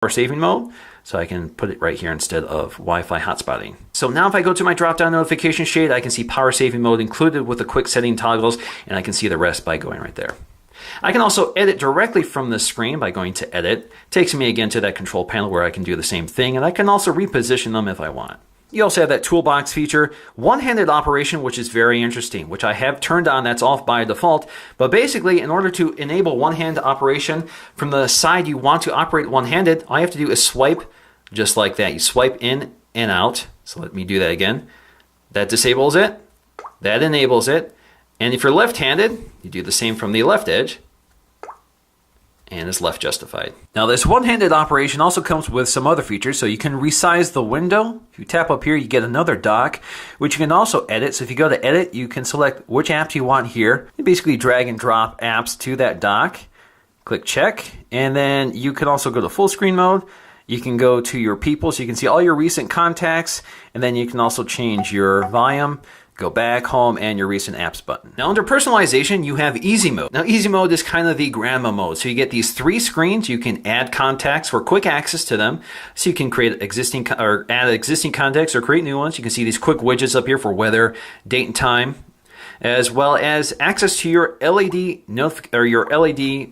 power saving mode. So I can put it right here instead of Wi-Fi hotspotting. So now if I go to my drop-down notification shade, I can see power saving mode included with the quick setting toggles, and I can see the rest by going right there. I can also edit directly from the screen by going to edit. Takes me again to that control panel where I can do the same thing, and I can also reposition them if I want. You also have that toolbox feature, one-handed operation, which is very interesting, which I have turned on. That's off by default. But basically, in order to enable one-hand operation from the side you want to operate one-handed, all you have to do is swipe just like that. You swipe in and out. So let me do that again. That disables it. That enables it. And if you're left-handed, you do the same from the left edge. And it's left justified. Now this one-handed operation also comes with some other features. So you can resize the window. If you tap up here, you get another dock, which you can also edit. So if you go to edit, you can select which apps you want here. You basically drag and drop apps to that dock. Click check. And then you can also go to full screen mode. You can go to your people so you can see all your recent contacts. And then you can also change your volume. Go back, home, and your recent apps button. Now under personalization, you have easy mode. Now easy mode is kind of the grandma mode. So you get these 3 screens. You can add contacts for quick access to them. So you can create existing or add existing contacts or create new ones. You can see these quick widgets up here for weather, date and time, as well as access to your LED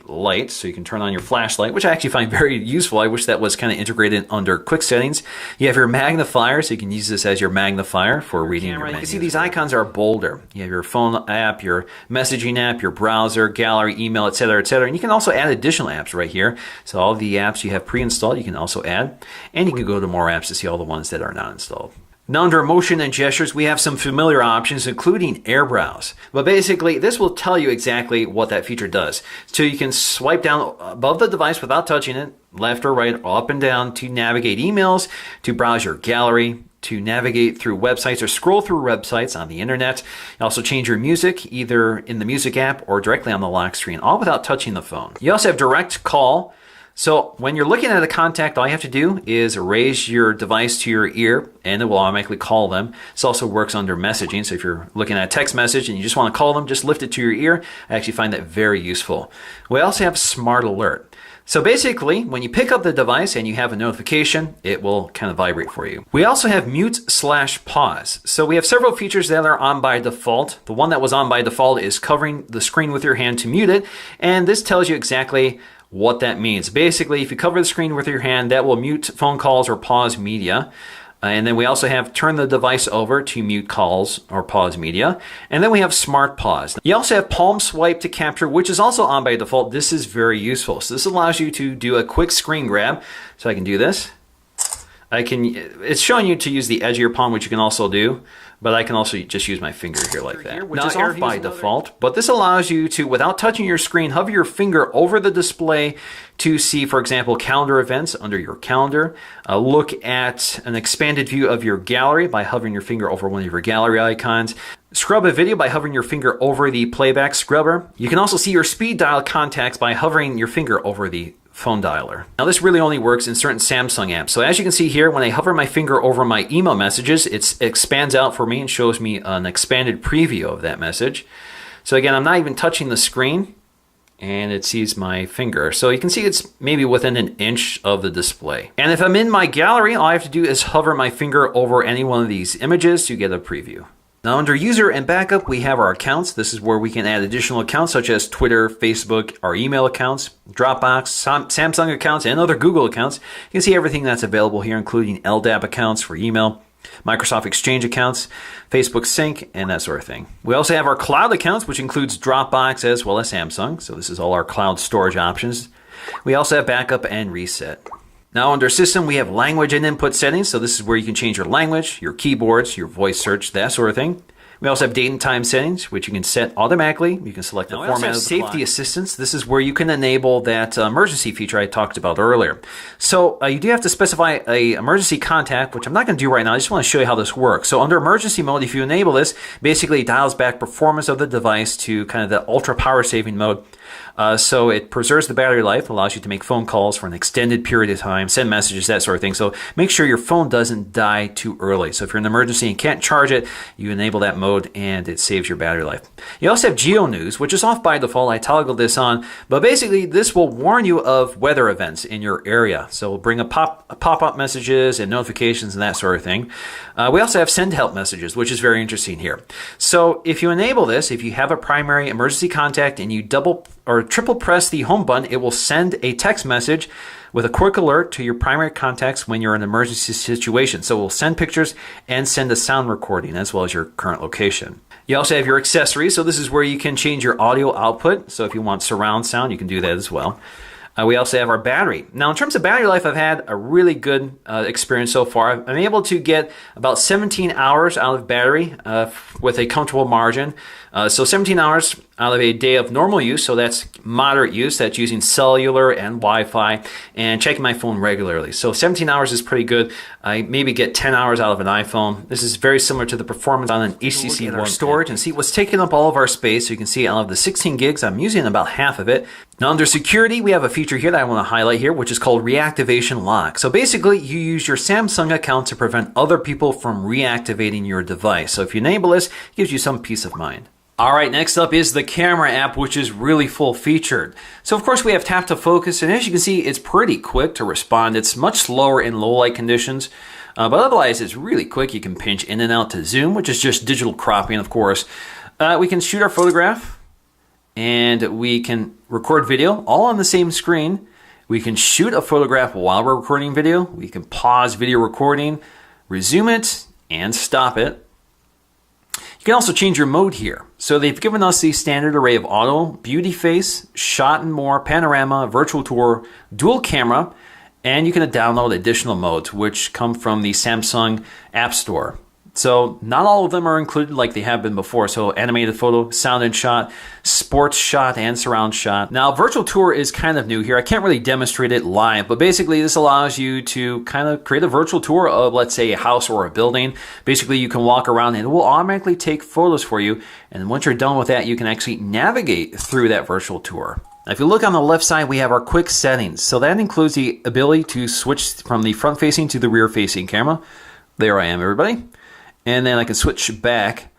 lights, so you can turn on your flashlight, which I actually find very useful. I wish that was kind of integrated under quick settings. You have your magnifier, so you can use this as your magnifier for reading your menus. You can see these icons are bolder. You have your phone app, your messaging app, your browser, gallery, email, etc., etc. And you can also add additional apps right here. So all the apps you have pre-installed, you can also add. And you can go to more apps to see all the ones that are not installed. Now under motion and gestures, we have some familiar options, including air browse. But basically, this will tell you exactly what that feature does. So you can swipe down above the device without touching it, left or right, up and down to navigate emails, to browse your gallery, to navigate through websites or scroll through websites on the internet. You also change your music either in the music app or directly on the lock screen, all without touching the phone. You also have direct call. So when you're looking at a contact, all you have to do is raise your device to your ear and it will automatically call them. This also works under messaging. So if you're looking at a text message and you just want to call them, just lift it to your ear. I actually find that very useful. We also have Smart Alert. So basically, when you pick up the device and you have a notification, it will kind of vibrate for you. We also have mute/pause. So we have several features that are on by default. The one that was on by default is covering the screen with your hand to mute it. And this tells you exactly what that means. Basically, if you cover the screen with your hand, that will mute phone calls or pause media. And then we also have turn the device over to mute calls or pause media. And then we have smart pause. You also have palm swipe to capture, which is also on by default. This is very useful. So this allows you to do a quick screen grab. So I can do this. It's showing you to use the edge of your palm, which you can also do, but I can also just use my finger here like that. Which is off by default, but this allows you to, without touching your screen, hover your finger over the display to see, for example, calendar events under your calendar. Look at an expanded view of your gallery by hovering your finger over one of your gallery icons. Scrub a video by hovering your finger over the playback scrubber. You can also see your speed dial contacts by hovering your finger over the phone dialer. Now this really only works in certain Samsung apps. So as you can see here, when I hover my finger over my email messages, it expands out for me and shows me an expanded preview of that message. So again, I'm not even touching the screen and it sees my finger. So you can see it's maybe within an inch of the display. And if I'm in my gallery, all I have to do is hover my finger over any one of these images to get a preview. Now under user and backup, we have our accounts. This is where we can add additional accounts such as Twitter, Facebook, our email accounts, Dropbox, Samsung accounts, and other Google accounts. You can see everything that's available here, including LDAP accounts for email, Microsoft Exchange accounts, Facebook Sync, and that sort of thing. We also have our cloud accounts, which includes Dropbox as well as Samsung. So this is all our cloud storage options. We also have backup and reset. Now under system, we have language and input settings. So this is where you can change your language, your keyboards, your voice search, that sort of thing. We also have date and time settings, which you can set automatically. You can select the format of the safety assistance. This is where you can enable that emergency feature I talked about earlier. So you do have to specify a emergency contact, which I'm not going to do right now. I just want to show you how this works. So under emergency mode, if you enable this, basically it dials back performance of the device to kind of the ultra power saving mode. So it preserves the battery life, allows you to make phone calls for an extended period of time, send messages, that sort of thing. So make sure your phone doesn't die too early. So if you're in an emergency and can't charge it, you enable that mode and it saves your battery life. You also have Geo News, which is off by default. I toggled this on, but basically this will warn you of weather events in your area. So we'll bring pop-up messages and notifications and that sort of thing. We also have send help messages, which is very interesting here. So if you enable this, if you have a primary emergency contact and you double or triple press the home button, it will send a text message with a quick alert to your primary contacts when you're in an emergency situation. So we'll send pictures and send a sound recording as well as your current location. You also have your accessories. So this is where you can change your audio output. So if you want surround sound, you can do that as well. We also have our battery. Now, in terms of battery life, I've had a really good experience so far. I'm able to get about 17 hours out of battery with a comfortable margin. So 17 hours out of a day of normal use, so that's moderate use. That's using cellular and Wi-Fi and checking my phone regularly. So 17 hours is pretty good. I maybe get 10 hours out of an iPhone. This is very similar to the performance on an HTC One storage and see what's taking up all of our space. So you can see out of the 16 gigs, I'm using about half of it. Now under security, we have a feature here that I want to highlight here, which is called reactivation lock. So basically, you use your Samsung account to prevent other people from reactivating your device. So if you enable this, it gives you some peace of mind. All right, next up is the camera app, which is really full featured. So of course we have tap to focus, and as you can see, it's pretty quick to respond. It's much slower in low light conditions, but otherwise it's really quick. You can pinch in and out to zoom, which is just digital cropping, of course. We can shoot our photograph, and we can record video all on the same screen. We can shoot a photograph while we're recording video. We can pause video recording, resume it, and stop it. You can also change your mode here. So they've given us the standard array of auto, beauty face, shot and more, panorama, virtual tour, dual camera, and you can download additional modes which come from the Samsung App Store. So not all of them are included like they have been before. So animated photo, sound and shot, sports shot, and surround shot. Now virtual tour is kind of new here. I can't really demonstrate it live, but basically this allows you to kind of create a virtual tour of, let's say, a house or a building. Basically you can walk around and it will automatically take photos for you. And once you're done with that, you can actually navigate through that virtual tour. Now, if you look on the left side, we have our quick settings. So that includes the ability to switch from the front facing to the rear facing camera. There I am, everybody. And then I can switch back.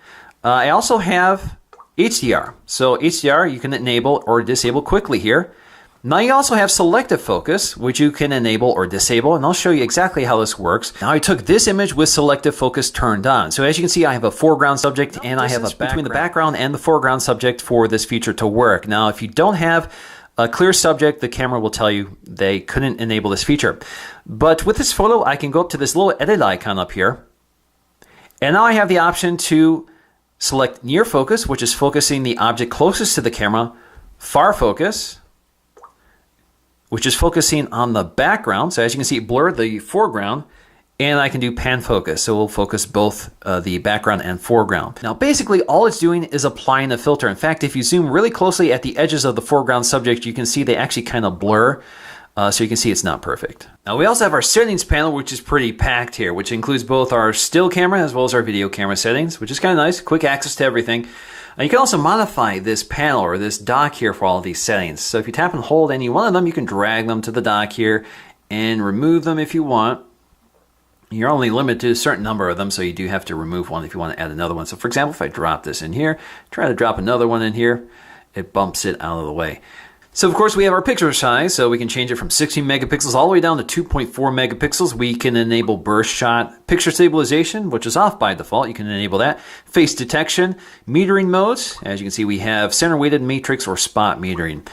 I also have HDR. So HDR you can enable or disable quickly here. Now you also have selective focus, which you can enable or disable, and I'll show you exactly how this works. Now I took this image with selective focus turned on. So as you can see, I have a foreground subject and I have a between the background and the foreground subject for this feature to work. Now if you don't have a clear subject, the camera will tell you they couldn't enable this feature. But with this photo, I can go up to this little edit icon up here. And now I have the option to select near focus, which is focusing the object closest to the camera, far focus, which is focusing on the background. So as you can see, it blurred the foreground, and I can do pan focus. So we'll focus both the background and foreground. Now, basically all it's doing is applying a filter. In fact, if you zoom really closely at the edges of the foreground subject, you can see they actually kind of blur. So you can see it's not perfect. Now we also have our settings panel, which is pretty packed here, which includes both our still camera as well as our video camera settings, which is kind of nice, quick access to everything. You can also modify this panel or this dock here for all of these settings. So if you tap and hold any one of them, you can drag them to the dock here and remove them if you want. You're only limited to a certain number of them, so you do have to remove one if you want to add another one. So for example, if I drop this in here, try to drop another one in here, it bumps it out of the way. So of course we have our picture size, so we can change it from 16 megapixels all the way down to 2.4 megapixels. We can enable burst shot, picture stabilization, which is off by default. You can enable that. Face detection, metering modes. As you can see, we have center weighted matrix or spot metering.